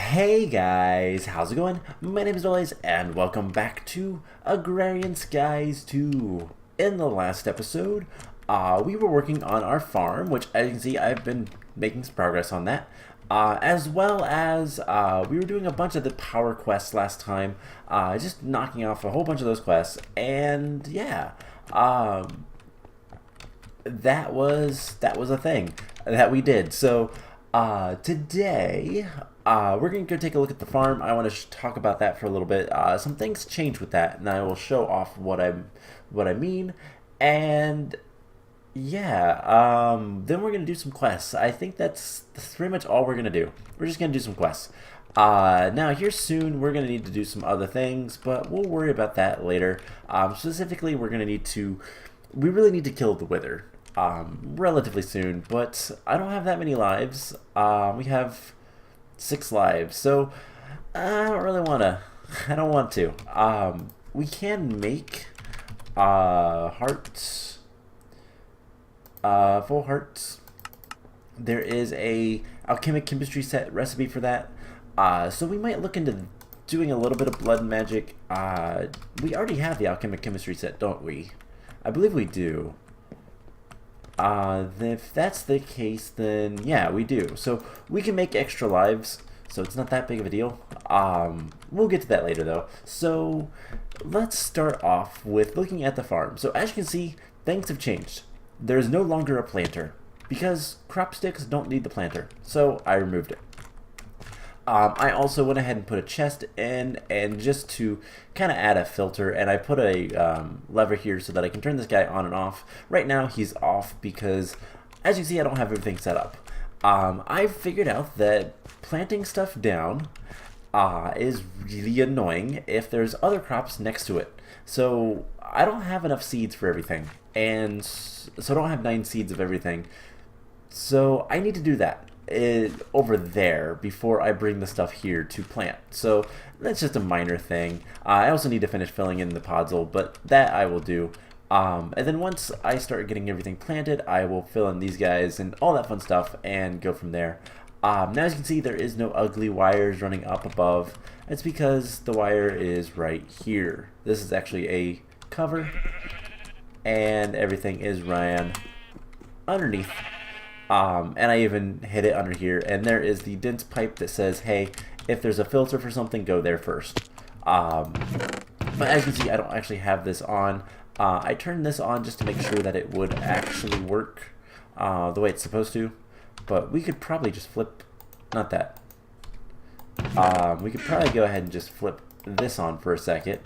Hey guys, how's it going? My name is Dolis, and welcome back to Agrarian Skies 2. In the last episode, we were working on our farm, which as you can see, I've been making some progress on that. As well as we were doing a bunch of the power quests last time, just knocking off a whole bunch of those quests, and yeah, that was a thing that we did. So today we're going to go take a look at the farm. I want to talk about that for a little bit. Some things changed with that, and I will show off what I mean. And yeah, then we're going to do some quests. I think that's pretty much all we're going to do. We're just going to do some quests. Now here soon we're going to need to do some other things, but we'll worry about that later. Specifically, we're going to need to, we really need to kill the Wither relatively soon, but I don't have that many lives. We have 6 lives, so I don't really want to. I don't want to. We can make hearts, full hearts. There is a alchemic chemistry set recipe for that, so we might look into doing a little bit of blood magic. We already have the alchemic chemistry set, don't we? I believe we do. If that's the case, then yeah, we do. So we can make extra lives, so it's not that big of a deal. We'll get to that later though. So let's start off with looking at the farm. So as you can see, things have changed. There is no longer a planter because crop sticks don't need the planter, so I removed it. I also went ahead and put a chest in, and just to kind of add a filter, and I put a lever here so that I can turn this guy on and off. Right now he's off because, as you see, I don't have everything set up. I've figured out that planting stuff down is really annoying if there's other crops next to it. So I don't have enough seeds for everything, and so I don't have 9 seeds of everything. So I need to do that over there before I bring the stuff here to plant. So that's just a minor thing. I also need to finish filling in the podzol, but that I will do. And then once I start getting everything planted, I will fill in these guys and all that fun stuff and go from there. Now as you can see, there is no ugly wires running up above. It's because the wire is right here. This is actually a cover, and everything is ran underneath. And I even hid it under here, and there is the dense pipe that says, hey, if there's a filter for something, go there first. But as you can see, I don't actually have this on. I turned this on just to make sure that it would actually work the way it's supposed to, but we could probably just flip, not that. We could probably go ahead and just flip this on for a second,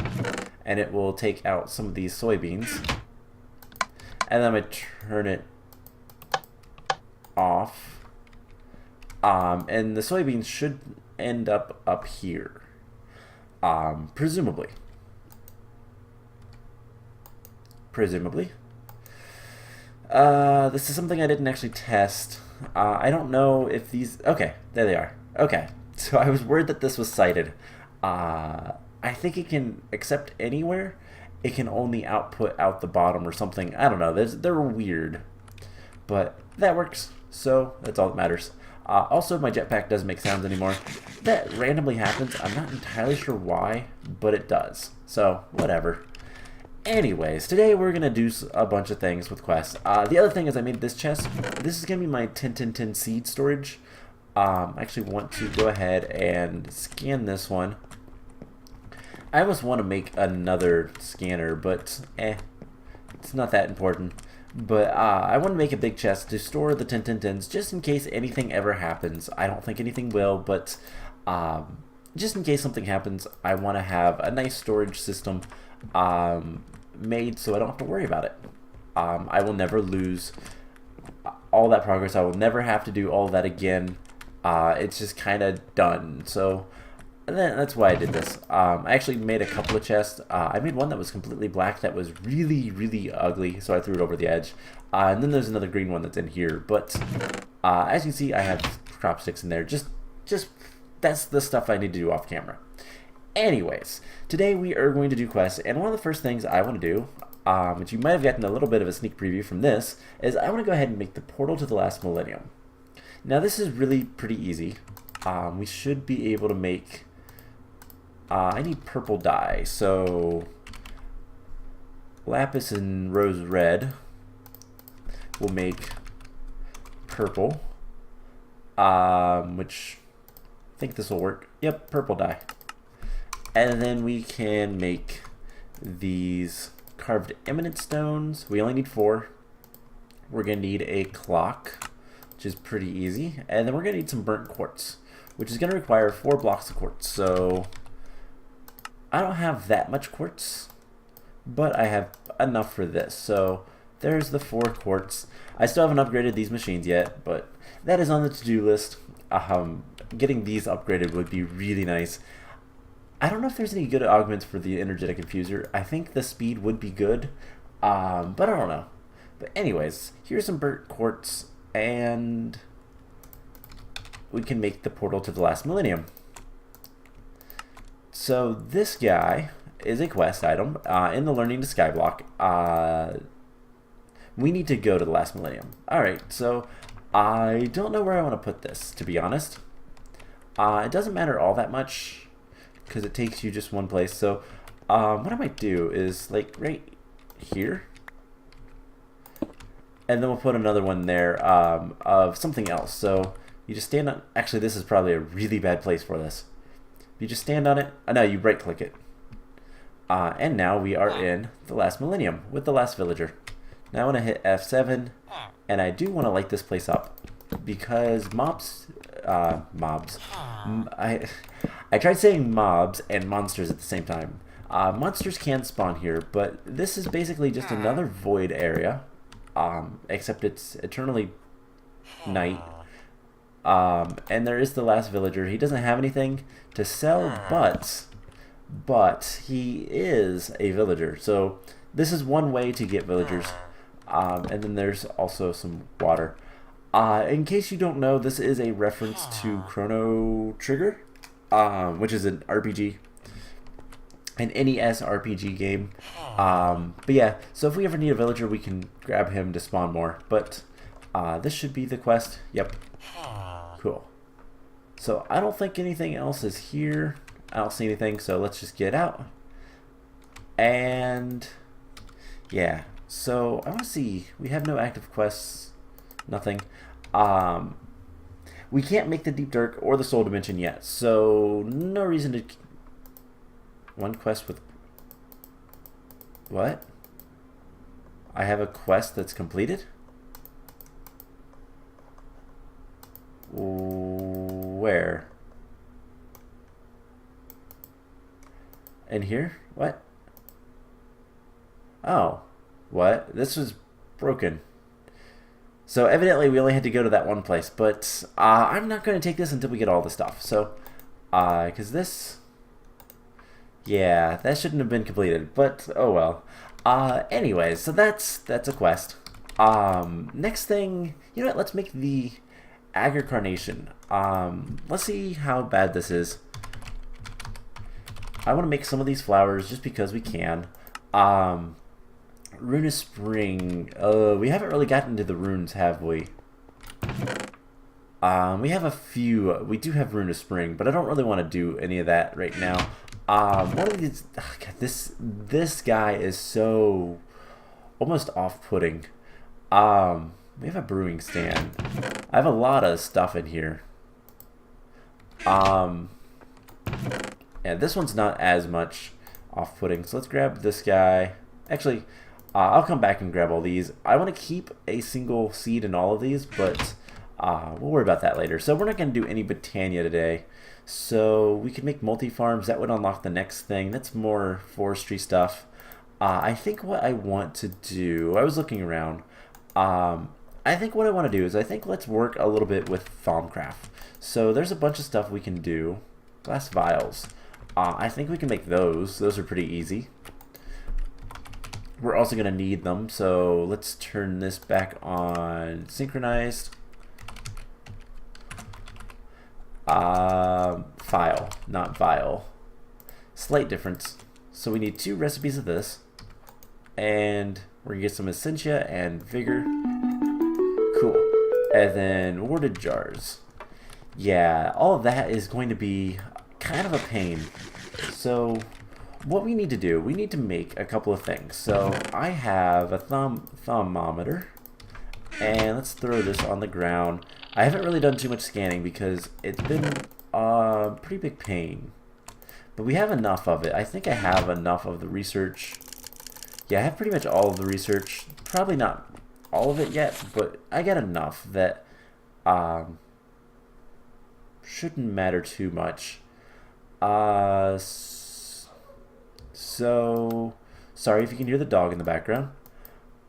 and it will take out some of these soybeans, and then I'm going to turn it off, and the soybeans should end up here, presumably. This is something I didn't actually test. I don't know if these, okay, there they are. Okay, so I was worried that this was sighted. I think it can accept anywhere. It can only output out the bottom or something. I don't know, they're weird, but that works. So that's all that matters. Also, my jetpack doesn't make sounds anymore. That randomly happens. I'm not entirely sure why, but it does. So whatever. Anyways, today we're going to do a bunch of things with quests. The other thing is I made this chest. This is going to be my 10 seed storage. I actually want to go ahead and scan this one. I almost want to make another scanner, but it's not that important. But I want to make a big chest to store the 10 just in case anything ever happens. I don't think anything will, but just in case something happens, I want to have a nice storage system made so I don't have to worry about it. I will never lose all that progress. I will never have to do all that again. It's just kind of done. So that's why I did this. I actually made a couple of chests. I made one that was completely black that was really ugly, so I threw it over the edge. And then there's another green one that's in here. But as you can see, I have crop sticks in there. Just that's the stuff I need to do off camera. Anyways, today we are going to do quests, and one of the first things I want to do, which you might have gotten a little bit of a sneak preview from this, is I want to go ahead and make the portal to the last millennium. Now this is really pretty easy. we should be able to make... I need purple dye, so lapis and rose red will make purple, which I think this will work. Yep, purple dye. And then we can make these carved eminent stones. We only need 4. We're going to need a clock, which is pretty easy. And then we're going to need some burnt quartz, which is going to require 4 blocks of quartz. So I don't have that much quartz, but I have enough for this. So there's the 4 quartz. I still haven't upgraded these machines yet, but that is on the to-do list. Getting these upgraded would be really nice. I don't know if there's any good augments for the energetic infuser. I think the speed would be good, but I don't know. But anyways, here's some burnt quartz, and we can make the portal to the last millennium. So this guy is a quest item in the Learning to Skyblock. We need to go to the last millennium. Alright, so I don't know where I want to put this, to be honest. It doesn't matter all that much, because it takes you just one place. So what I might do is like right here, and then we'll put another one there of something else. So you just stand on... Actually, this is probably a really bad place for this. You just stand on it. No, you right click it. And now we are in the last millennium with the last villager. Now I want to hit F7, and I do want to light this place up because I tried saying mobs and monsters at the same time. Monsters can spawn here, but this is basically just another void area, except it's eternally night. And there is the last villager. He doesn't have anything to sell, but he is a villager. So this is one way to get villagers. And then there's also some water. In case you don't know, this is a reference to Chrono Trigger, which is an RPG, an NES RPG game. But yeah, so if we ever need a villager, we can grab him to spawn more. But this should be the quest. Yep. Cool. So I don't think anything else is here. I don't see anything, so let's just get out. And yeah, so I want to see. We have no active quests. Nothing. We can't make the Deep Dark or the Soul Dimension yet, so no reason to... One quest with... What? I have a quest that's completed? Where? In here? What? Oh. What? This was broken. So evidently we only had to go to that one place, but I'm not going to take this until we get all the stuff. So, because this... Yeah, that shouldn't have been completed, but oh well. Anyways, so that's a quest. Next thing, you know what, let's make the Agar Carnation. Let's see how bad this is. I want to make some of these flowers just because we can. Rune of Spring. We haven't really gotten to the runes, have we? We have a few. We do have Rune of Spring, but I don't really want to do any of that right now. One of these... Oh God, this guy is so almost off-putting. We have a brewing stand. I have a lot of stuff in here. Yeah, this one's not as much off-putting. So let's grab this guy. Actually, I'll come back and grab all these. I want to keep a single seed in all of these, but we'll worry about that later. So we're not going to do any Botania today. So we can make multi-farms. That would unlock the next thing. That's more forestry stuff. I think what I want to do... I was looking around. I think what I want to do is let's work a little bit with Thaumcraft. So there's a bunch of stuff we can do. Glass vials. I think we can make those. Those are pretty easy. We're also going to need them, so let's turn this back on synchronized. File, not vial. Slight difference. So we need 2 recipes of this, and we're going to get some Essentia and Vigor. Cool. And then warded jars. Yeah, all of that is going to be kind of a pain. So what we need to do, we need to make a couple of things. So I have a thermometer, and let's throw this on the ground. I haven't really done too much scanning because it's been a pretty big pain. But we have enough of it. I think I have enough of the research. Yeah, I have pretty much all of the research. Probably not all of it yet, but I got enough that shouldn't matter too much. So, sorry if you can hear the dog in the background.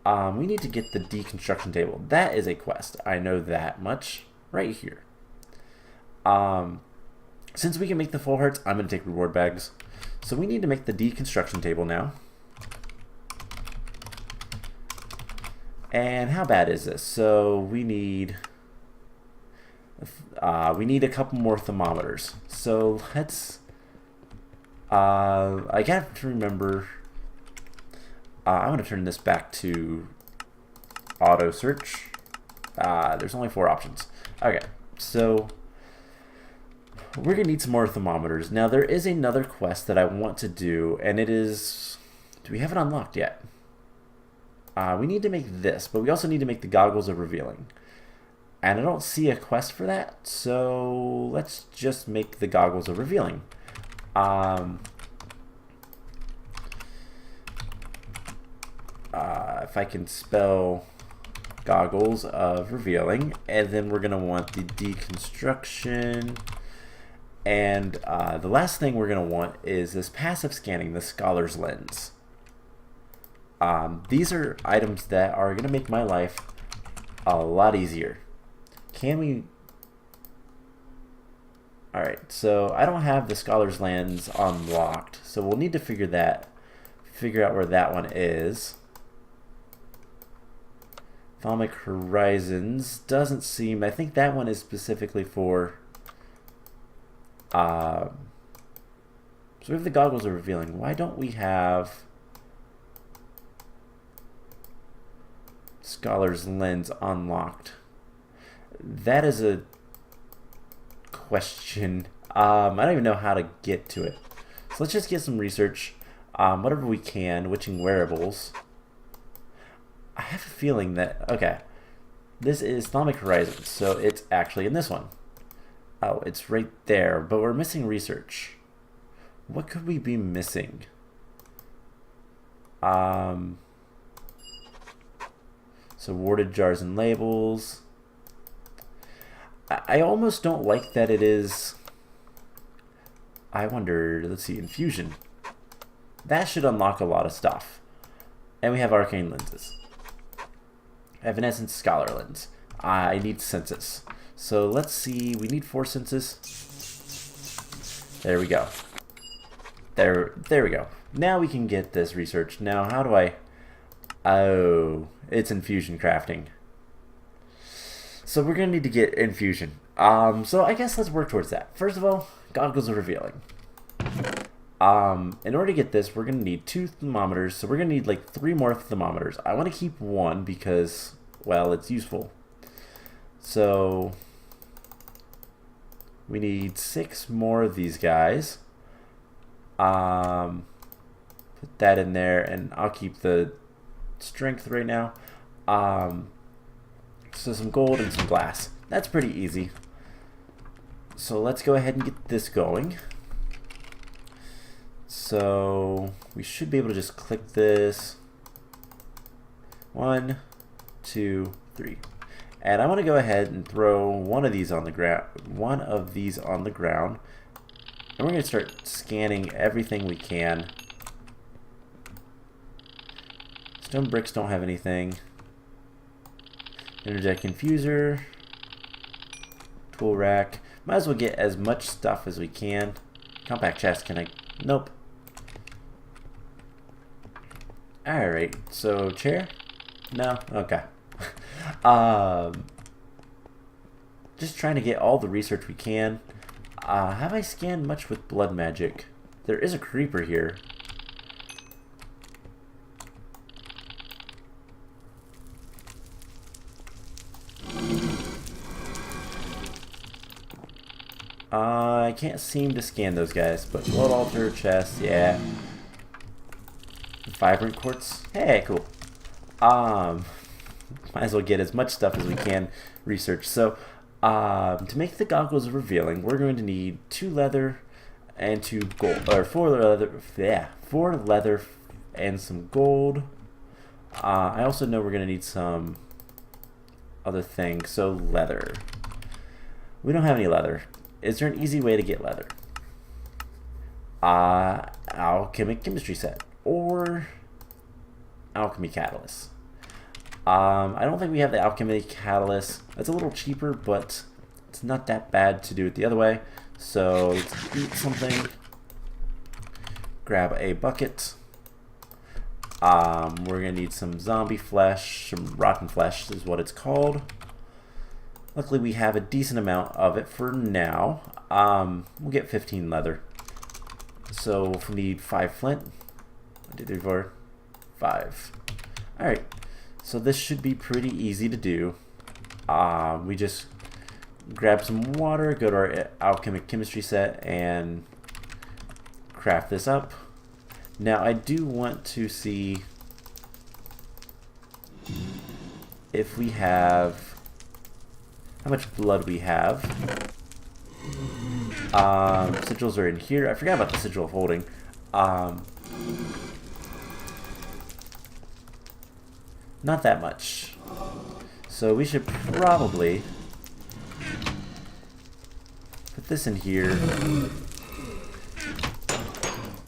We need to get the deconstruction table. That is a quest. I know that much right here. Since we can make the full hearts, I'm going to take reward bags. So we need to make the deconstruction table now. And how bad is this? So we need a couple more thermometers. So let's I have to remember I want to turn this back to auto search. There's only 4 options. Okay, so we're gonna need some more thermometers. Now there is another quest that I want to do, and it is, do we have it unlocked yet? We need to make this, but we also need to make the goggles of revealing. And I don't see a quest for that, so let's just make the goggles of revealing. If I can spell goggles of revealing, and then we're gonna want the deconstruction, and the last thing we're gonna want is this passive scanning, the scholar's lens. These are items that are gonna make my life a lot easier. Can we? Alright, so I don't have the scholar's lens unlocked, so we'll need to figure out where that one is. Thalmic Horizons doesn't seem, I think that one is specifically for so we have the goggles of revealing. Why don't we have scholar's lens unlocked? That is a question. I don't even know how to get to it. So let's just get some research. Whatever we can, witching wearables. I have a feeling that, okay, this is Thalmic Horizons, so it's actually in this one. Oh, it's right there, but we're missing research. What could we be missing? So warded jars and labels. I almost don't like that it is, I wonder, let's see, infusion. That should unlock a lot of stuff. And we have arcane lenses. Evanescence scholar lens. I need census. So let's see, we need 4 census. There we go. There we go. Now we can get this research. Now how do I, oh, it's infusion crafting. So we're gonna need to get infusion. So I guess let's work towards that. First of all, goggles of revealing. In order to get this, we're going to need 2 thermometers, so we're going to need like 3 more thermometers. I want to keep 1 because, well, it's useful. So we need 6 more of these guys. Put that in there, and I'll keep the strength right now. So some gold and some glass. That's pretty easy. So let's go ahead and get this going. So we should be able to just click this. 1, 2, 3. And I want to go ahead and throw one of these on the ground. And we're going to start scanning everything we can. Stone bricks don't have anything. Interject infuser. Tool rack. Might as well get as much stuff as we can. Compact chest, can I? Nope. Alright, so chair? No? Okay. Just trying to get all the research we can. Have I scanned much with blood magic? There is a creeper here. I can't seem to scan those guys, but blood altar, chest, yeah. Vibrant quartz, hey, cool. Might as well get as much stuff as we can research. So, to make the goggles revealing, we're going to need 2 leather and 2 gold, or 4 leather, yeah, 4 leather and some gold. I also know we're going to need some other things, so leather. We don't have any leather. Is there an easy way to get leather? Alchemic chemistry set or alchemy catalyst. I don't think we have the alchemy catalyst. It's a little cheaper, but it's not that bad to do it the other way. So let's eat something. Grab a bucket. We're gonna need some zombie flesh, some rotten flesh is what it's called. Luckily we have a decent amount of it for now. We'll get 15 leather. So we'll need 5 flint. 1, 2, 3, 4, 5. Alright, so this should be pretty easy to do. We just grab some water, go to our alchemic chemistry set, and craft this up. Now I do want to see if we have how much blood we have. Sigils are in here. I forgot about the sigil of holding. Not that much. So we should probably put this in here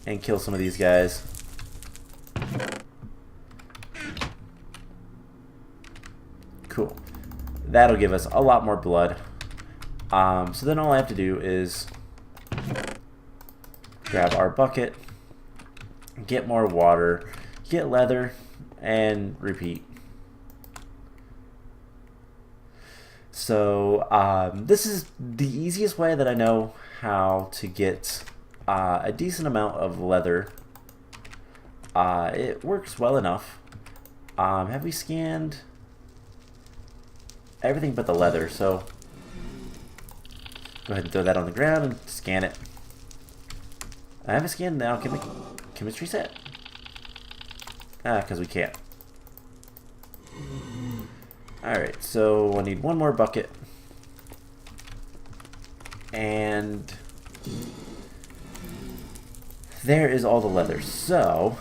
and kill some of these guys. Cool. That'll give us a lot more blood. So then all I have to do is grab our bucket, get more water, get leather, and repeat. So this is the easiest way that I know how to get a decent amount of leather. It works well enough. Have we scanned everything but the leather? So go ahead and throw that on the ground and scan it. I haven't scanned the alchemic chemistry set. Because we can't. Alright, so I need 1 more bucket. And there is all the leather. So,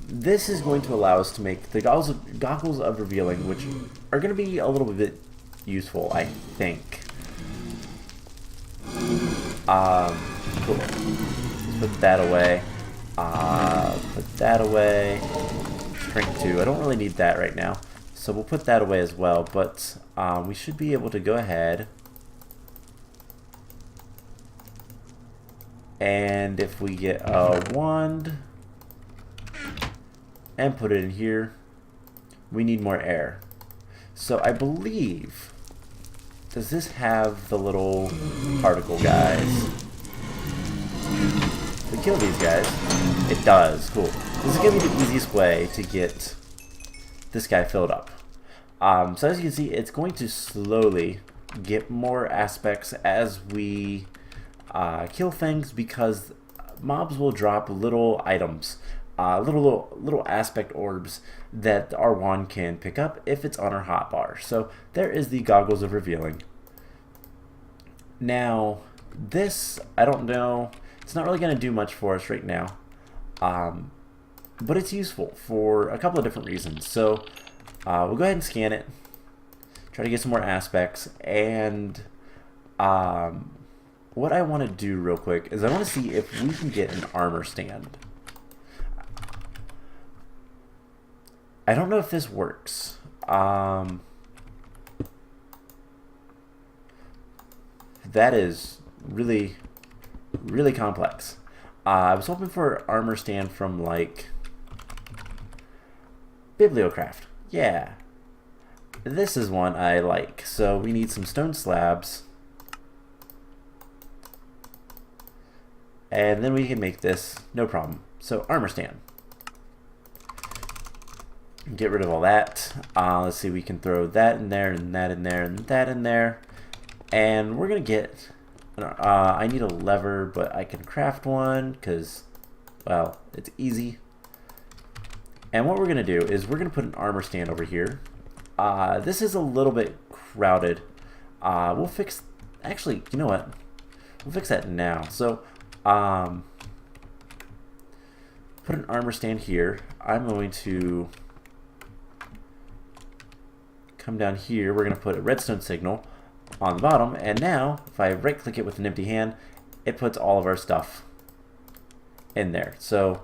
this is going to allow us to make the goggles of revealing, which are going to be a little bit useful, I think. Cool. Let's put that away. Put that away. Shrink 2. I don't really need that right now. So we'll put that away as well, but we should be able to go ahead and if we get a wand and put it in here, we need more air. So I believe, does this have the little particle guys? If we kill these guys, it does. Cool. This is going to be the easiest way to get this guy filled up. So as you can see, it's going to slowly get more aspects as we kill things, because mobs will drop little items, little aspect orbs that our wand can pick up if it's on our hotbar. So there is the goggles of revealing. Now this, I don't know, it's not really going to do much for us right now, but it's useful for a couple of different reasons. So we'll go ahead and scan it, try to get some more aspects, and what I want to do real quick is I want to see if we can get an armor stand. I don't know if this works. That is really, really complex. I was hoping for an armor stand from like Bibliocraft. Yeah, this is one I like. So we need some stone slabs, and then we can make this, no problem. So armor stand. Get rid of all that. Let's see, we can throw that in there, and that in there, and that in there, and we're gonna get I need a lever, but I can craft one because, well, it's easy. And what we're going to do is we're going to put an armor stand over here. This is a little bit crowded. We'll fix... Actually, you know what? We'll fix that now. So, put an armor stand here. I'm going to come down here. We're going to put a redstone signal on the bottom. And now, if I right-click it with an empty hand, it puts all of our stuff in there. So,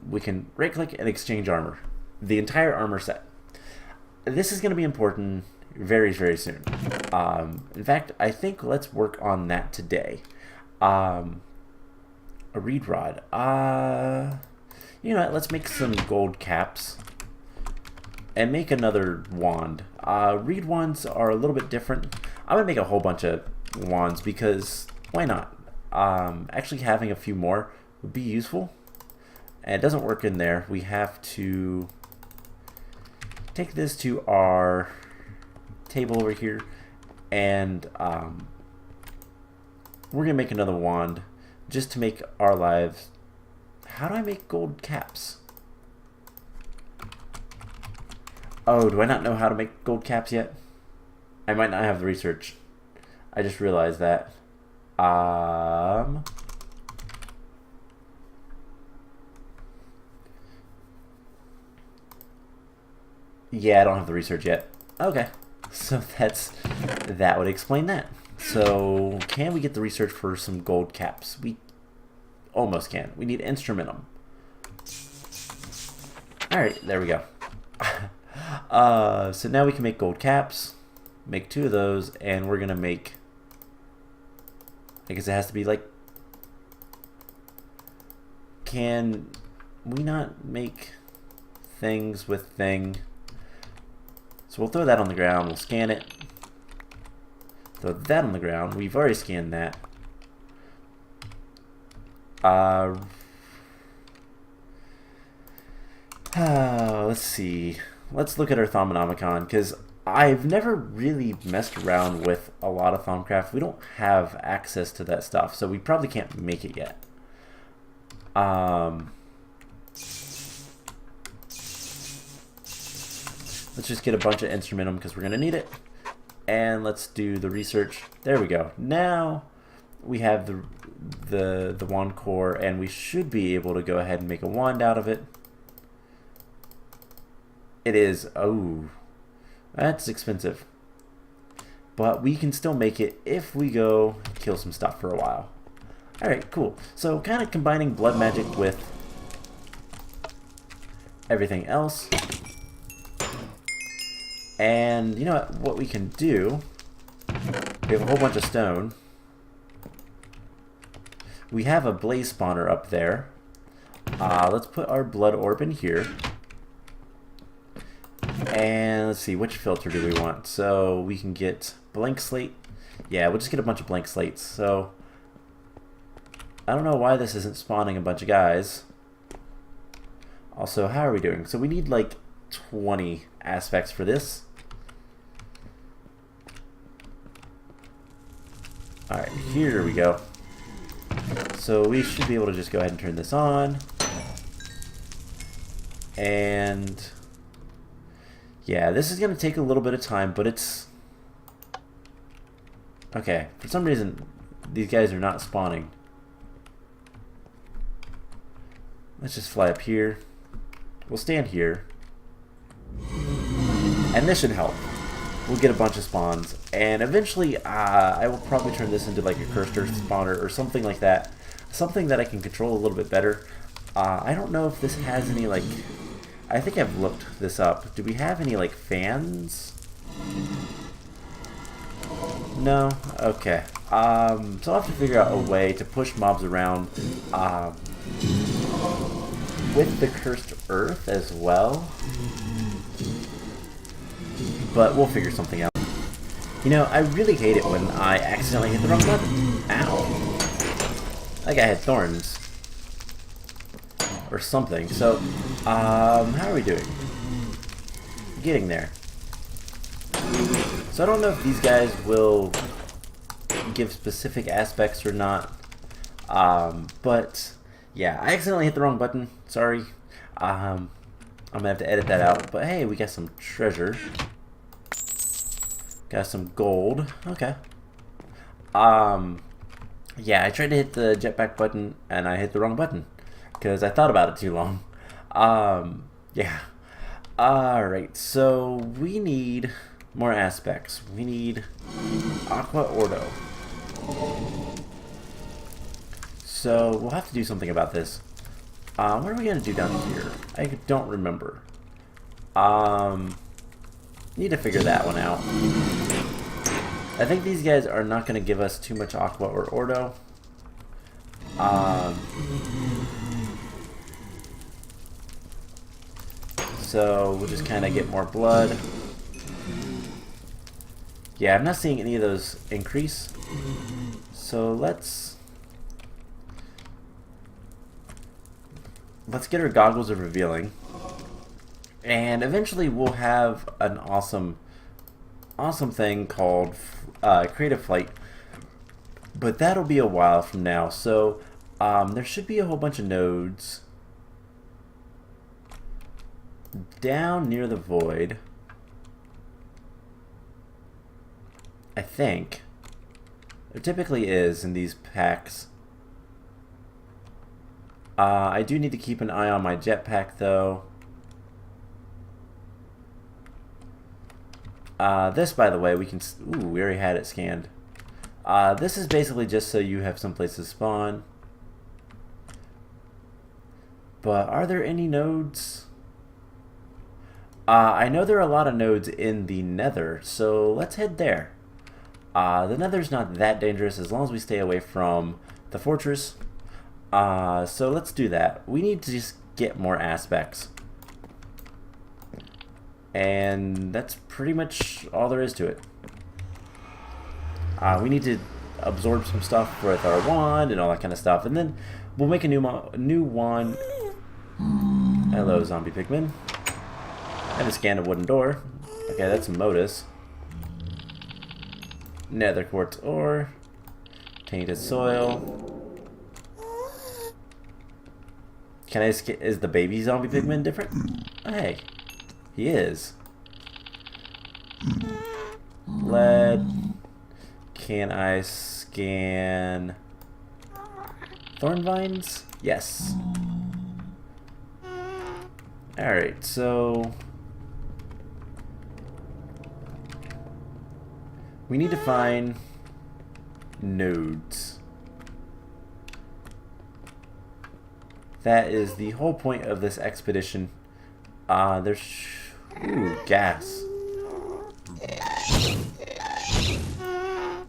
we can right-click and exchange armor. The entire armor set. This is going to be important very, very soon. In fact, I think let's work on that today. A reed rod. You know what? Let's make some gold caps and make another wand. Reed wands are a little bit different. I'm going to make a whole bunch of wands because why not? Actually having a few more would be useful. And it doesn't work in there. We have to take this to our table over here, and we're gonna make another wand just to make our lives. How do I make gold caps? Oh, do I not know how to make gold caps yet? I might not have the research. I just realized that. Yeah, I don't have the research yet. Okay. So that would explain that. So can we get the research for some gold caps? We almost can. We need instrumentum. Alright, there we go. So now we can make gold caps. Make 2 of those, and we're gonna make, I guess it has to be like, can we not make things with thing? So we'll throw that on the ground, we'll scan it, throw that on the ground. We've already scanned that. Let's see. Let's look at our Thaumanomicon, because I've never really messed around with a lot of Thaumcraft. We don't have access to that stuff, so we probably can't make it yet. Let's just get a bunch of instrumentum because we're going to need it. And let's do the research. There we go. Now we have the wand core, and we should be able to go ahead and make a wand out of it. It is, oh, that's expensive. But we can still make it if we go kill some stuff for a while. Alright, cool. So kind of combining blood magic with everything else. And you know what we can do? We have a whole bunch of stone. We have a blaze spawner up there. Let's put our blood orb in here. And let's see, which filter do we want? So we can get blank slate. Yeah, we'll just get a bunch of blank slates. So I don't know why this isn't spawning a bunch of guys. Also, how are we doing? So we need like 20 aspects for this. Alright, here we go. So we should be able to just go ahead and turn this on. And yeah, this is going to take a little bit of time, but it's okay. For some reason, these guys are not spawning. Let's just fly up here. We'll stand here. And this should help. We'll get a bunch of spawns. And eventually, I will probably turn this into like a cursed earth spawner or something like that. Something that I can control a little bit better. I don't know if this has any like... I think I've looked this up. Do we have any like fans? No? Okay. So I'll have to figure out a way to push mobs around with the cursed earth as well. But we'll figure something out. You know, I really hate it when I accidentally hit the wrong button. Ow. Like I had thorns. Or something. So, how are we doing? Getting there. So I don't know if these guys will give specific aspects or not. But yeah, I accidentally hit the wrong button. Sorry. I'm gonna have to edit that out. But hey, we got some treasure. Got some gold. Okay. Yeah, I tried to hit the jetpack button and I hit the wrong button because I thought about it too long. Yeah. Alright, so we need more aspects. We need Aqua Ordo. So we'll have to do something about this. What are we gonna do down here? I don't remember. Need to figure that one out. I think these guys are not gonna give us too much Aqua or Ordo. So we'll just kind of get more blood. Yeah, I'm not seeing any of those increase. So let's get our goggles of revealing. And eventually we'll have an awesome thing called Creative Flight. But that'll be a while from now. So there should be a whole bunch of nodes down near the void, I think. There typically is in these packs. I do need to keep an eye on my jetpack though. This, by the way, we can... Ooh, we already had it scanned. This is basically just so you have someplace to spawn. But are there any nodes? I know there are a lot of nodes in the Nether, so let's head there. The Nether's not that dangerous as long as we stay away from the fortress. So let's do that. We need to just get more aspects. And that's pretty much all there is to it. We need to absorb some stuff with our wand and all that kind of stuff, and then we'll make a new wand. Hello, zombie pigmen. I just scanned a wooden door. Okay, that's a Modus. Nether quartz ore. Tainted soil. Can I is the baby zombie pigman different? Oh, hey. He is. Lead. Can I scan thorn vines? Yes. Alright, so we need to find nodes. That is the whole point of this expedition. There's... Ooh, gas.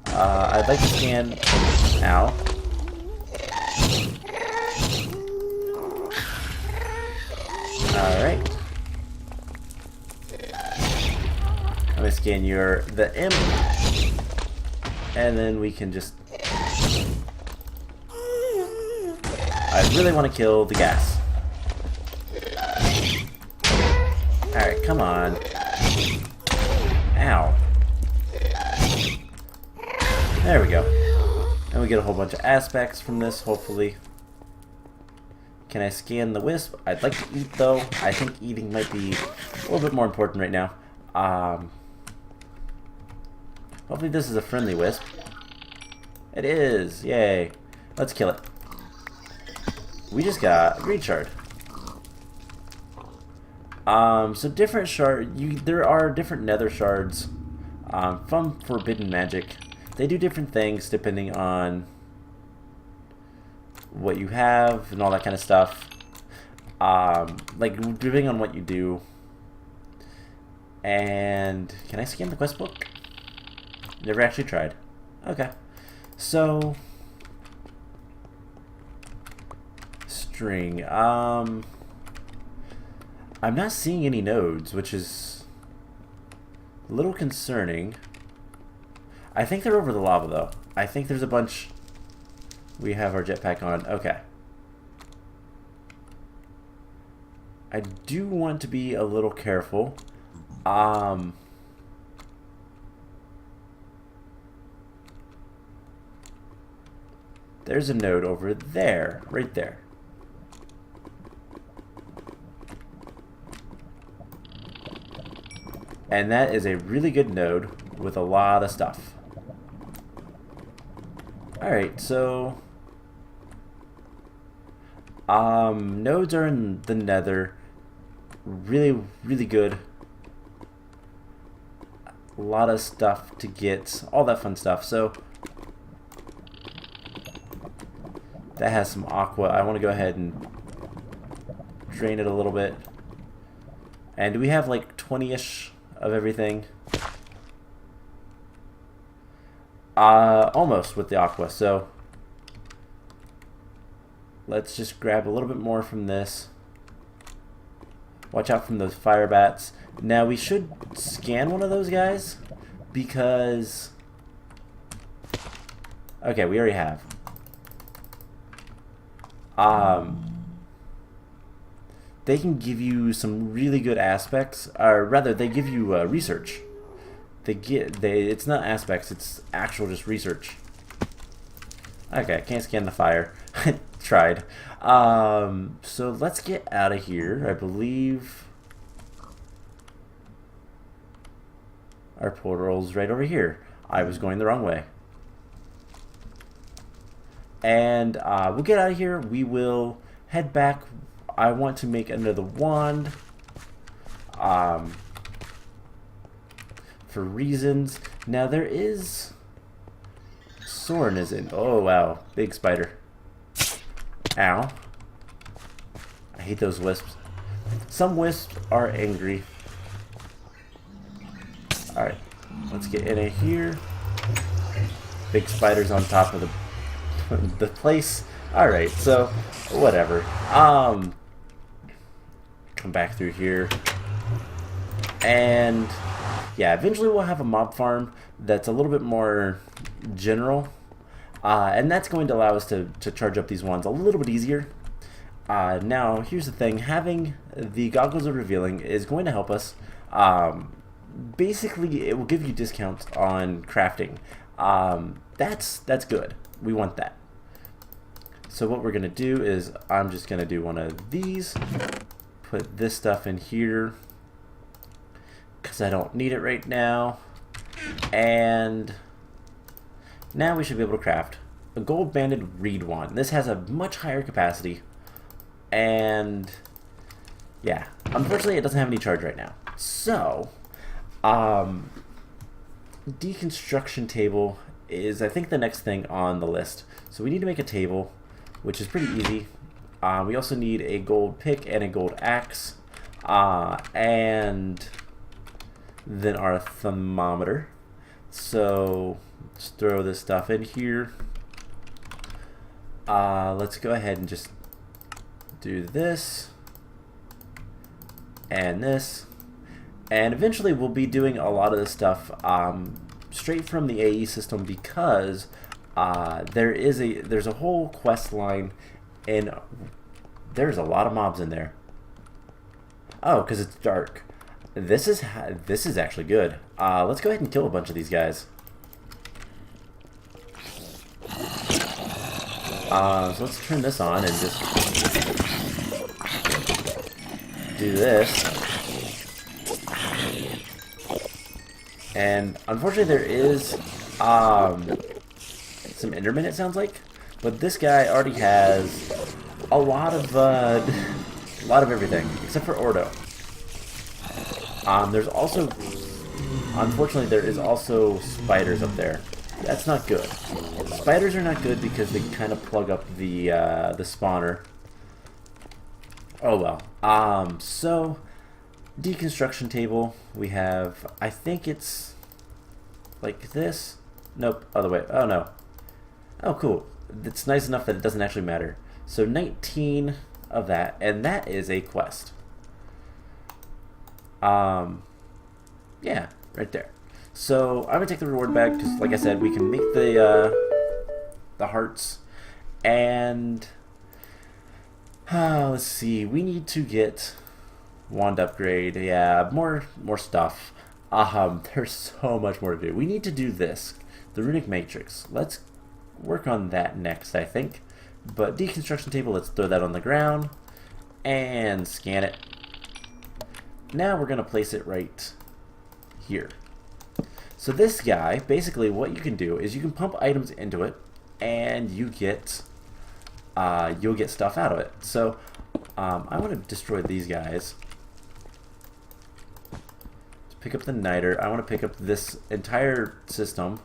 I'd like to scan... Ow. Alright. I'm gonna scan the imp. And then we can just... I really want to kill the gas. Alright, come on. Ow. There we go. And we get a whole bunch of aspects from this, hopefully. Can I scan the wisp? I'd like to eat, though. I think eating might be a little bit more important right now. Hopefully this is a friendly wisp. It is! Yay! Let's kill it. We just got a greed shard. So different there are different nether shards from forbidden magic. They do different things depending on what you have and all that kind of stuff. Like depending on what you do. And can I scan the quest book? Never actually tried. Okay. So string. I'm not seeing any nodes, which is a little concerning. I think they're over the lava, though. I think there's a bunch. We have our jetpack on. Okay. I do want to be a little careful. there's a node over there, right there. And that is a really good node with a lot of stuff. Alright, so nodes are in the nether. Really, really good. A lot of stuff to get, all that fun stuff. So that has some aqua. I want to go ahead and drain it a little bit. And do we have like 20-ish of everything? Almost with the aqua. So let's just grab a little bit more from this. Watch out from those fire bats. Now we should scan one of those guys because... Okay, we already have. They can give you some really good aspects, or rather, they give you research. It's not aspects, it's actual just research. Okay, I can't scan the fire. I tried. So let's get out of here. I believe our portal's right over here. I was going the wrong way. And we'll get out of here. We will head back. I want to make another wand. For reasons. Now there is... Soren is in. Oh wow, big spider. Ow. I hate those wisps. Some wisps are angry. Alright, let's get in here. Big spiders on top of the place. Alright, so whatever. Come back through here. And yeah, eventually we'll have a mob farm that's a little bit more general. And that's going to allow us to charge up these wands a little bit easier. Now, here's the thing. Having the Goggles of Revealing is going to help us. Basically, it will give you discounts on crafting. That's good. We want that. So what we're going to do is I'm just going to do one of these. Put this stuff in here because I don't need it right now. And now we should be able to craft a gold banded reed wand. This has a much higher capacity. And yeah, unfortunately it doesn't have any charge right now. So, Deconstruction Table is I think the next thing on the list. So we need to make a table, which is pretty easy. We also need a gold pick and a gold axe. And then our thermometer. So let's throw this stuff in here. Let's go ahead and just do this and this, and eventually we'll be doing a lot of this stuff straight from the AE system because there's a whole quest line and there's a lot of mobs in there. Oh, because it's dark. This is actually good. Let's go ahead and kill a bunch of these guys. So let's turn this on and just do this. And unfortunately there is some Enderman, it sounds like, but this guy already has a lot of everything except for Ordo. There's also, unfortunately, there is also spiders up there. That's not good. Spiders are not good because they kind of plug up the spawner. Oh well. So Deconstruction Table. We have. I think it's like this. Nope. Other way. Oh no. Oh cool. It's nice enough that it doesn't actually matter. So 19 of that, and that is a quest. Yeah, right there. So I'm gonna take the reward bag because, like I said, we can make the hearts, and let's see. We need to get wand upgrade. Yeah, more stuff. There's so much more to do. We need to do this, the Runic Matrix. work on that next, I think. But deconstruction table, let's throw that on the ground and scan it. Now we're going to place it right here. So this guy, basically what you can do is you can pump items into it and you get you'll get stuff out of it. So I want to destroy these guys. Let's pick up the niter. I want to pick up this entire system.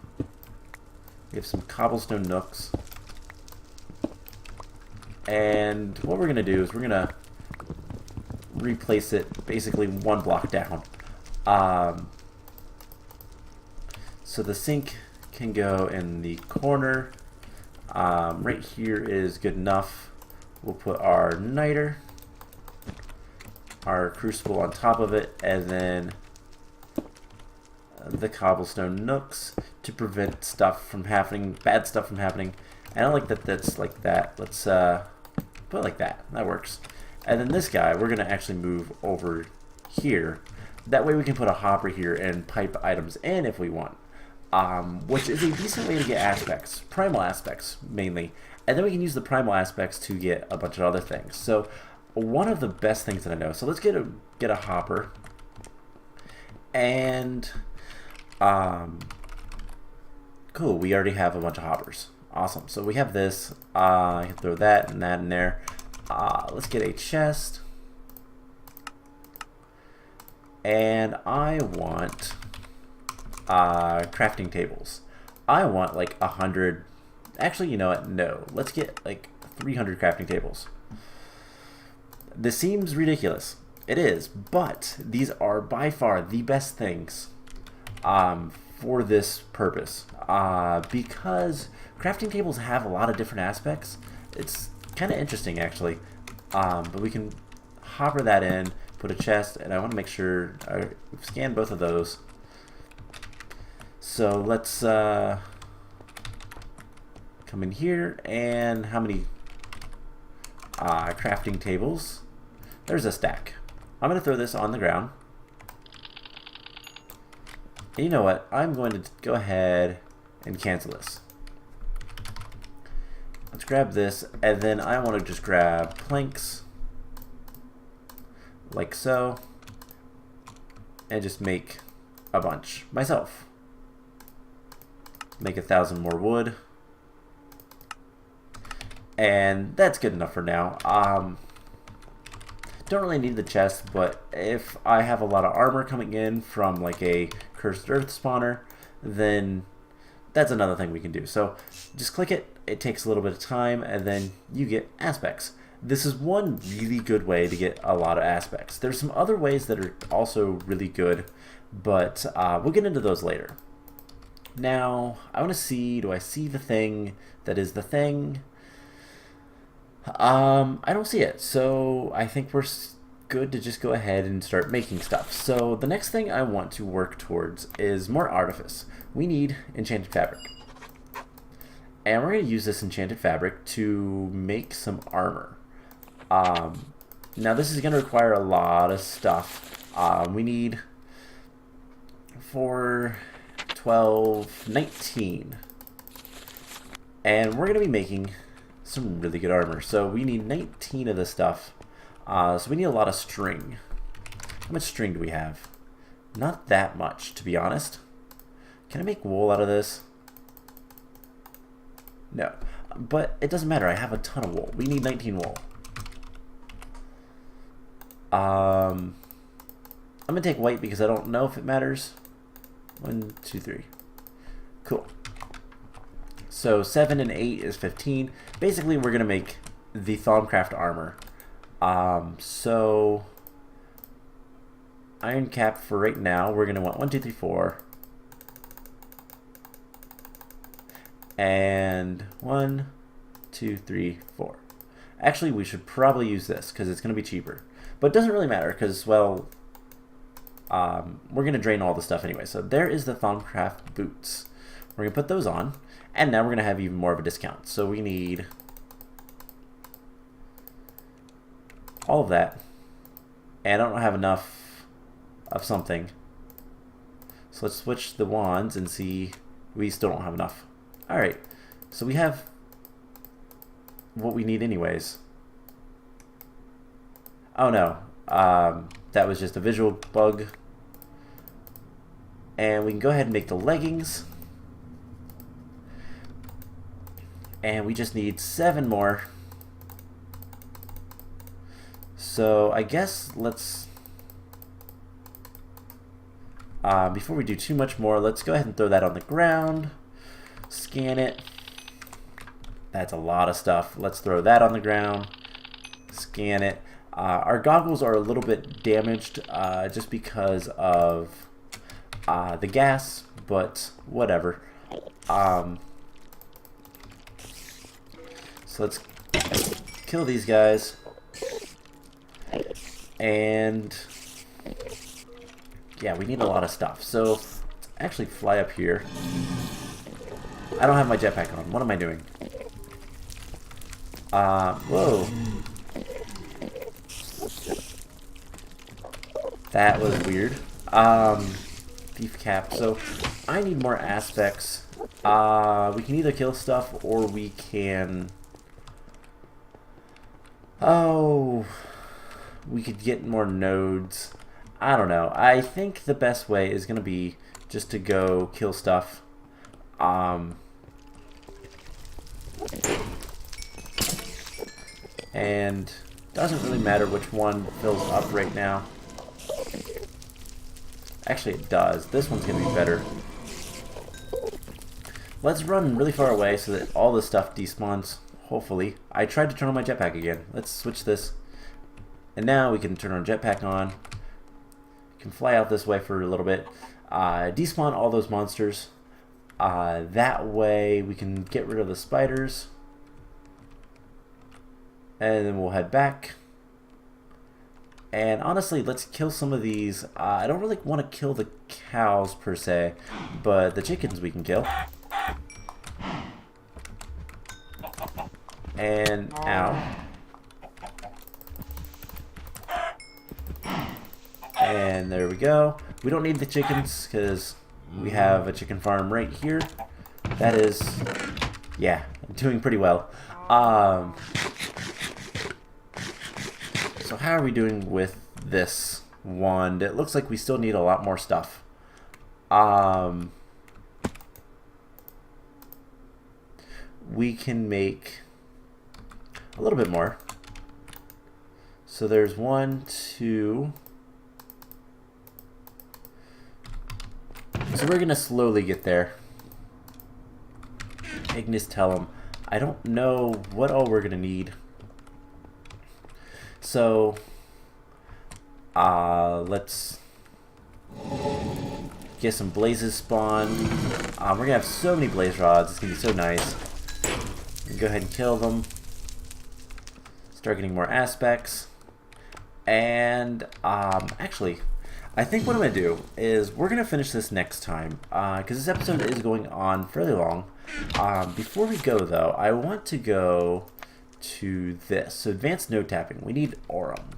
We have some cobblestone nooks. And what we're going to do is we're going to replace it basically one block down. So the sink can go in the corner. Right here is good enough. We'll put our niter, our crucible on top of it, and then the cobblestone nooks to prevent stuff from happening, bad stuff from happening. I don't like that that's like that. Let's put it like that. That works. And then this guy, we're going to actually move over here. That way we can put a hopper here and pipe items in if we want. Which is a decent way to get aspects, primal aspects mainly, and then we can use the primal aspects to get a bunch of other things. So one of the best things that I know. So let's get a hopper, and cool. We already have a bunch of hoppers. Awesome. So we have this. I can throw that and that in there. Let's get a chest, and I want crafting tables. I want like 100. Actually, you know what? No. Let's get like 300 crafting tables. This seems ridiculous. It is, but these are by far the best things for this purpose. Because crafting tables have a lot of different aspects. It's kind of interesting, actually. But we can hopper that in, put a chest, and I want to make sure I scan both of those. So let's come in here, and how many crafting tables? There's a stack. I'm going to throw this on the ground. And you know what? I'm going to go ahead and cancel this. Let's grab this, and then I want to just grab planks, like so, and just make a bunch myself. Make 1,000 more wood, and that's good enough for now. Don't really need the chest, but if I have a lot of armor coming in from like a cursed earth spawner, then that's another thing we can do. So just click it. It takes a little bit of time, and then you get aspects. This is one really good way to get a lot of aspects. There's some other ways that are also really good, but we'll get into those later. Now, I want to see, do I see the thing that is the thing? I don't see it, so I think we're good to just go ahead and start making stuff. So the next thing I want to work towards is more artifice. We need Enchanted Fabric. And we're going to use this Enchanted Fabric to make some armor. Now this is going to require a lot of stuff. We need 4, 12, 19. And we're going to be making some really good armor. So we need 19 of this stuff. So we need a lot of string. How much string do we have? Not that much, to be honest. Can I make wool out of this? No. But it doesn't matter. I have a ton of wool. We need 19 wool. I'm going to take white because I don't know if it matters. 1, 2, 3. Cool. So 7 and 8 is 15. Basically, we're going to make the Thaumcraft Armor. So iron cap for right now, we're going to want 1, 2, 3, 4. And 1, 2, 3, 4. Actually, we should probably use this because it's going to be cheaper. But it doesn't really matter because, well, we're going to drain all the stuff anyway. So there is the Thaumcraft boots. We're going to put those on. And now we're going to have even more of a discount. So we need all of that. And I don't have enough of something. So let's switch the wands and see. We still don't have enough. Alright. So we have what we need anyways. Oh no, that was just a visual bug. And we can go ahead and make the leggings. And we just need 7 more. So I guess let's, before we do too much more, let's go ahead and throw that on the ground. Scan it. That's a lot of stuff. Let's throw that on the ground. Scan it. Our goggles are a little bit damaged just because of the gas, but whatever. So let's kill these guys. And yeah, we need a lot of stuff. So let's actually fly up here. I don't have my jetpack on. What am I doing? Whoa. That was weird. Thief cap. So I need more aspects. We can either kill stuff or we can... Oh... We could get more nodes. I don't know. I think the best way is going to be just to go kill stuff. And doesn't really matter which one fills up right now. Actually, it does. This one's going to be better. Let's run really far away so that all this stuff despawns, hopefully. I tried to turn on my jetpack again. Let's switch this. And now we can turn our jetpack on. We can fly out this way for a little bit. Despawn all those monsters. That way we can get rid of the spiders. And then we'll head back. And honestly, let's kill some of these. I don't really want to kill the cows per se, but the chickens we can kill. And ow. And there we go. We don't need the chickens because we have a chicken farm right here. That is, yeah, doing pretty well. So how are we doing with this wand? It looks like we still need a lot more stuff. We can make a little bit more. So there's 1, 2. So we're gonna slowly get there. Ignis Tellum. I don't know what all we're gonna need. So let's get some blazes spawned. We're gonna have so many blaze rods. It's gonna be so nice. Go ahead and kill them. Start getting more aspects. And actually, I think what I'm going to do is we're going to finish this next time because this episode is going on fairly long. Before we go, though, I want to go to this. So advanced node tapping. We need Aurum.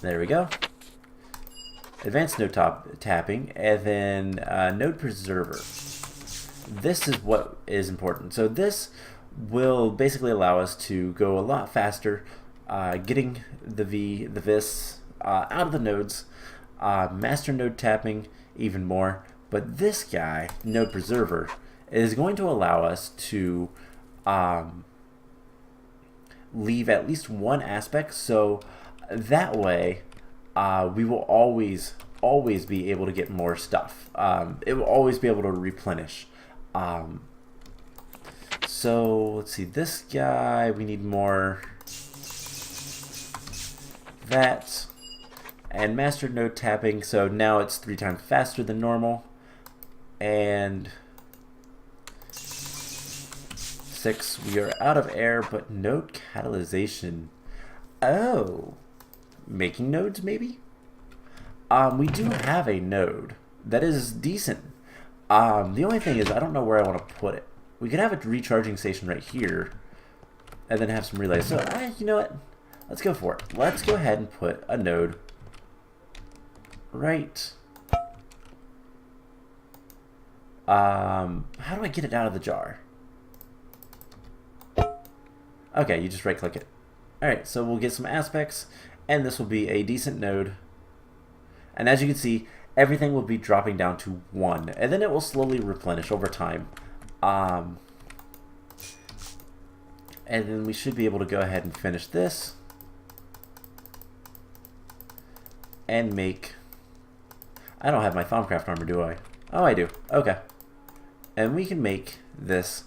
There we go. Advanced node tapping, and then node preserver. This is what is important. So this will basically allow us to go a lot faster, getting the vis out of the nodes, master node tapping even more. But this guy, node preserver, is going to allow us to leave at least one aspect. So that way, we will always be able to get more stuff. It will always be able to replenish. So let's see, this guy, we need more. That. And master node tapping, so now it's 3 times faster than normal. And 6, we are out of air, but node catalyzation. Oh, making nodes maybe? We do have a node that is decent. The only thing is I don't know where I want to put it. We could have a recharging station right here and then have some relays. So you know what? Let's go for it. Let's go ahead and put a node right How do I get it out of the jar? Okay, you just right click it. Alright, so we'll get some aspects, and this will be a decent node. And as you can see, everything will be dropping down to 1, and then it will slowly replenish over time. And then we should be able to go ahead and finish this. And make... I don't have my Thaumcraft Armor, do I? Oh, I do. Okay. And we can make this.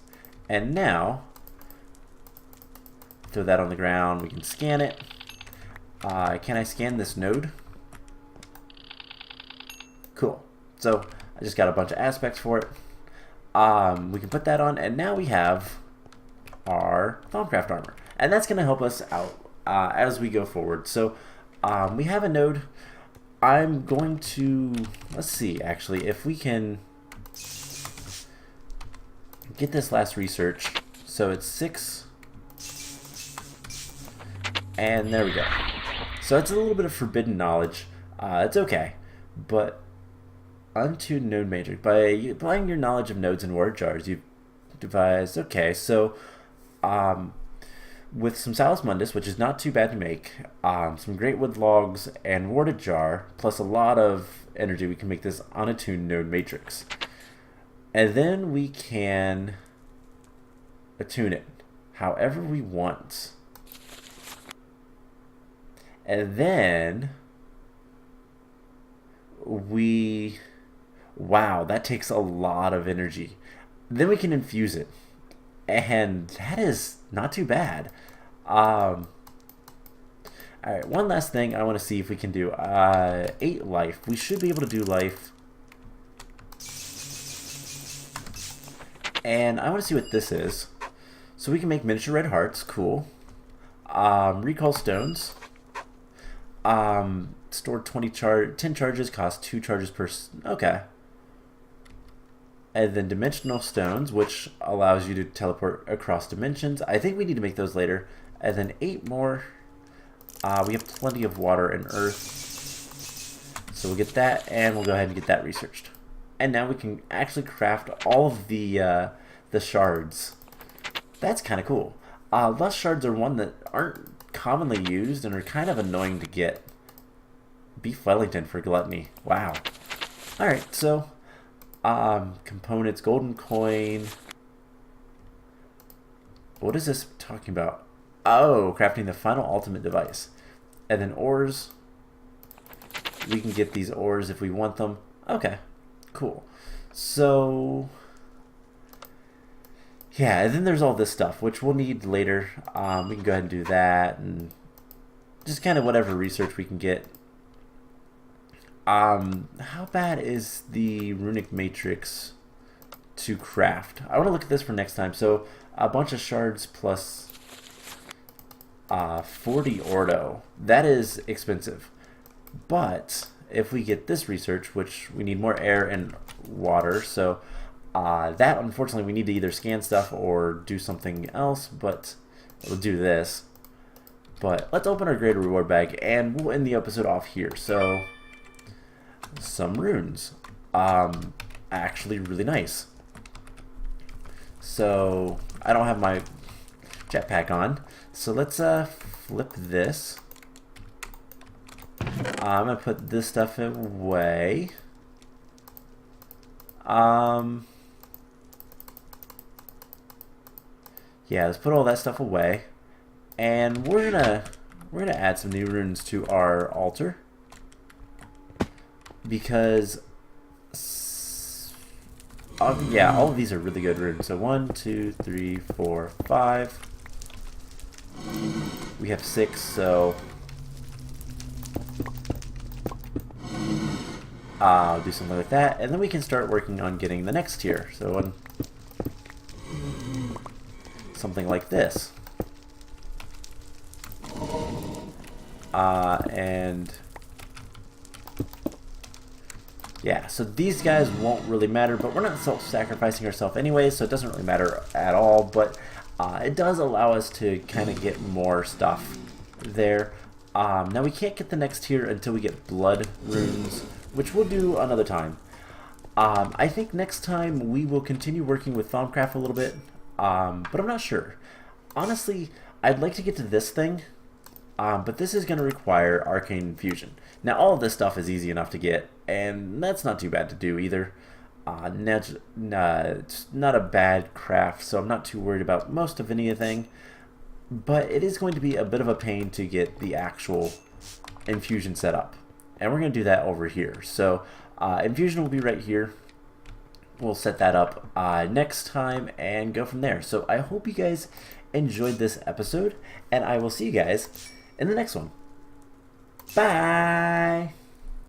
And now, throw that on the ground. We can scan it. Can I scan this node? Cool. So, I just got a bunch of aspects for it. We can put that on, and now we have our Thaumcraft Armor. And that's going to help us out as we go forward. So, we have a node. I'm going to, let's see, actually, if we can get this last research. So it's 6, and there we go. So it's a little bit of forbidden knowledge. It's okay, but unto node matrix. By applying your knowledge of nodes and word jars, you've devised, okay, so with some Salus Mundus, which is not too bad to make, some great wood logs, and warded jar, plus a lot of energy, we can make this unattuned node matrix. And then we can attune it however we want. And then we... Wow, that takes a lot of energy. Then we can infuse it. And that is not too bad. Alright, one last thing I want to see if we can do. 8 life. We should be able to do life. And I want to see what this is. So we can make miniature red hearts. Cool. Recall stones. Stored 10 charges, cost 2 charges per... Okay. And then dimensional stones, which allows you to teleport across dimensions. I think we need to make those later. And then 8 more. We have plenty of water and earth. So we'll get that, and we'll go ahead and get that researched. And now we can actually craft all of the shards. That's kind of cool. Lust shards are one that aren't commonly used and are kind of annoying to get. Beef Wellington for gluttony. Wow. Alright, so... components, golden coin. What is this talking about? Oh, crafting the final ultimate device. And then ores. We can get these ores if we want them. Okay, cool. So, yeah, and then there's all this stuff, which we'll need later. We can go ahead and do that, and just kind of whatever research we can get. How bad is the Runic Matrix to craft? I want to look at this for next time. So, a bunch of shards plus 40 ordo. That is expensive. But, if we get this research, which we need more air and water, so that, unfortunately, we need to either scan stuff or do something else, but we'll do this. But, let's open our greater reward bag, and we'll end the episode off here. So... some runes. Actually really nice. So I don't have my jetpack on, so let's flip this. I'm gonna put this stuff away. Yeah, let's put all that stuff away, and we're gonna add some new runes to our altar. Because, yeah, all of these are really good runes. So 1, 2, 3, 4, 5. We have 6, so I'll do something like that, and then we can start working on getting the next tier. So something like this, and yeah, so these guys won't really matter, but we're not self-sacrificing ourselves anyway, so it doesn't really matter at all, but it does allow us to kind of get more stuff there. Now we can't get the next tier until we get blood runes, which we'll do another time. I think next time we will continue working with Thaumcraft a little bit, but I'm not sure. Honestly, I'd like to get to this thing, but this is going to require Arcane Infusion. Now, all of this stuff is easy enough to get, and that's not too bad to do either. It's not a bad craft, so I'm not too worried about most of anything, but it is going to be a bit of a pain to get the actual infusion set up. And we're going to do that over here. So infusion will be right here. We'll set that up next time and go from there. So I hope you guys enjoyed this episode, and I will see you guys in the next one. Bye!